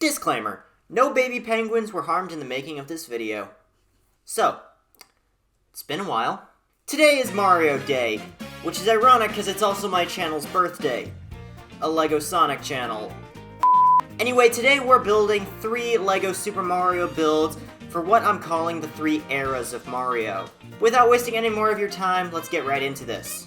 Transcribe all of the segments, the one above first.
Disclaimer, no baby penguins were harmed in the making of this video. So, it's been a while. Today is Mario Day, which is ironic because it's also my channel's birthday. A LEGO Sonic channel. Anyway, today we're building 3 LEGO Super Mario builds for what I'm calling the 3 eras of Mario. Without wasting any more of your time, let's get right into this.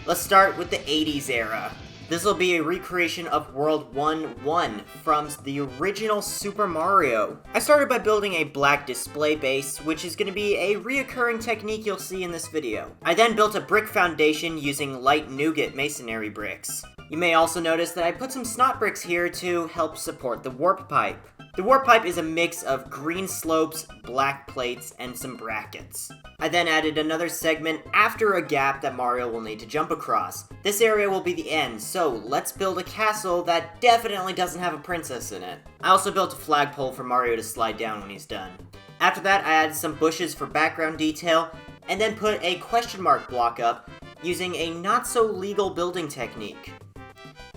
Let's start with the 80s era. This will be a recreation of World 1-1 from the original Super Mario. I started by building a black display base, which is going to be a reoccurring technique you'll see in this video. I then built a brick foundation using light nougat masonry bricks. You may also notice that I put some snot bricks here to help support the warp pipe. The warp pipe is a mix of green slopes, black plates, and some brackets. I then added another segment after a gap that Mario will need to jump across. This area will be the end, so let's build a castle that definitely doesn't have a princess in it. I also built a flagpole for Mario to slide down when he's done. After that, I added some bushes for background detail, and then put a question mark block up using a not-so-legal building technique.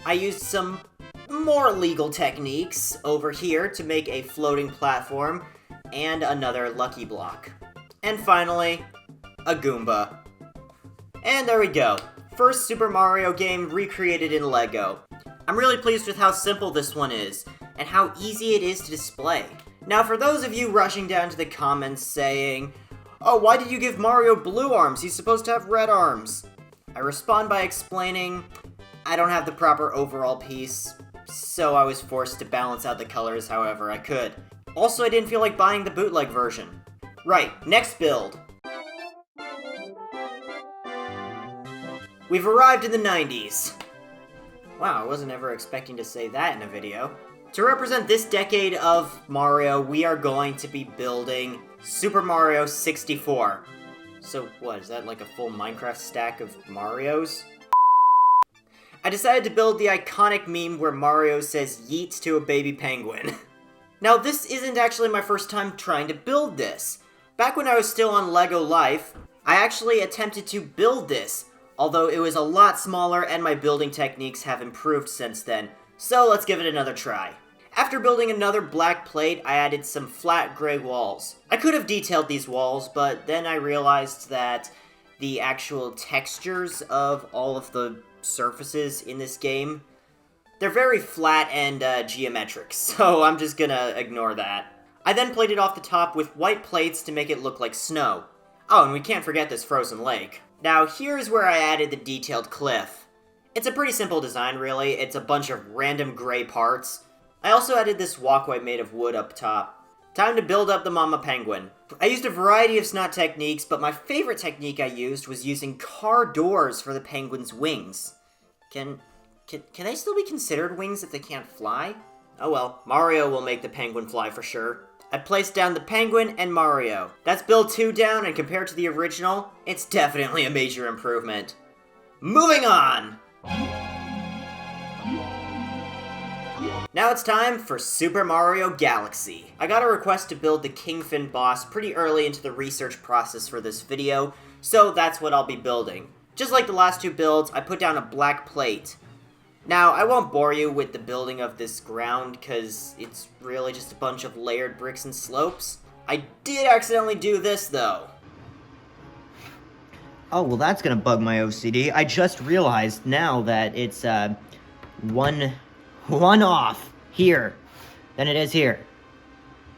I used some more legal techniques over here to make a floating platform and another lucky block. And finally, a Goomba. And there we go. First Super Mario game recreated in LEGO. I'm really pleased with how simple this one is, and how easy it is to display. Now for those of you rushing down to the comments saying, "Oh, why did you give Mario blue arms? He's supposed to have red arms." I respond by explaining, I don't have the proper overall piece, so I was forced to balance out the colors however I could. Also, I didn't feel like buying the bootleg version. Right, next build. We've arrived in the 90s. Wow, I wasn't ever expecting to say that in a video. To represent this decade of Mario, we are going to be building Super Mario 64. So what, is that like a full Minecraft stack of Marios? I decided to build the iconic meme where Mario says yeet to a baby penguin. Now this isn't actually my first time trying to build this. Back when I was still on LEGO Life, I actually attempted to build this, although it was a lot smaller and my building techniques have improved since then, so let's give it another try. After building another black plate, I added some flat gray walls. I could have detailed these walls, but then I realized that the actual textures of all of the surfaces in this game, they're very flat and geometric, so I'm just gonna ignore that. I then plated off the top with white plates to make it look like snow. Oh, and we can't forget this frozen lake. Now here's where I added the detailed cliff. It's a pretty simple design really, it's a bunch of random gray parts. I also added this walkway made of wood up top. Time to build up the mama penguin. I used a variety of snot techniques, but my favorite technique I used was using car doors for the penguin's wings. Can they still be considered wings if they can't fly? Oh well, Mario will make the penguin fly for sure. I placed down the penguin and Mario. That's build 2 down, and compared to the original, it's definitely a major improvement. Moving on! Now it's time for Super Mario Galaxy. I got a request to build the Kingfin boss pretty early into the research process for this video, so that's what I'll be building. Just like the last 2 builds, I put down a black plate. Now, I won't bore you with the building of this ground, because it's really just a bunch of layered bricks and slopes. I did accidentally do this, though. Oh, well that's gonna bug my OCD. I just realized now that it's, one off here than it is here.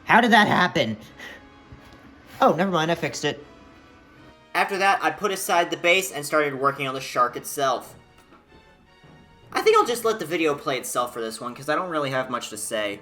How did that happen? Oh, never mind, I fixed it. After that, I put aside the base and started working on the shark itself. I think I'll just let the video play itself for this one, because I don't really have much to say.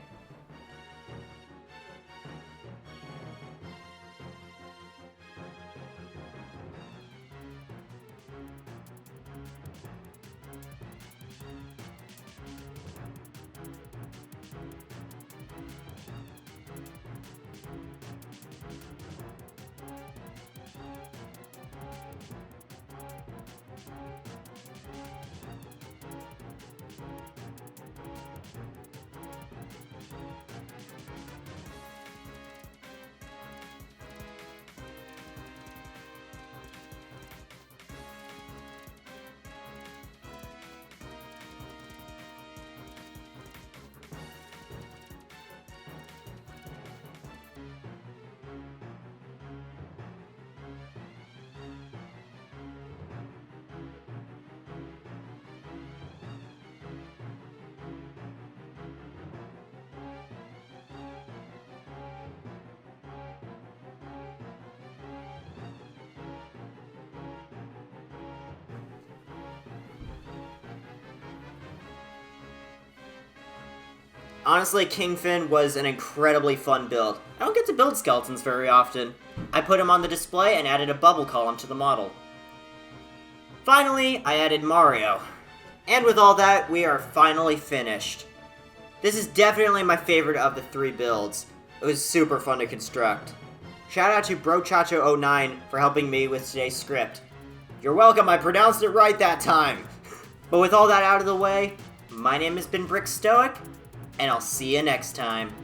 Honestly, King Finn was an incredibly fun build. I don't get to build skeletons very often. I put him on the display and added a bubble column to the model. Finally, I added Mario. And with all that, we are finally finished. This is definitely my favorite of the 3 builds. It was super fun to construct. Shout out to Brochacho09 for helping me with today's script. You're welcome, I pronounced it right that time! But with all that out of the way, my name has been Brick Stoic, and I'll see you next time.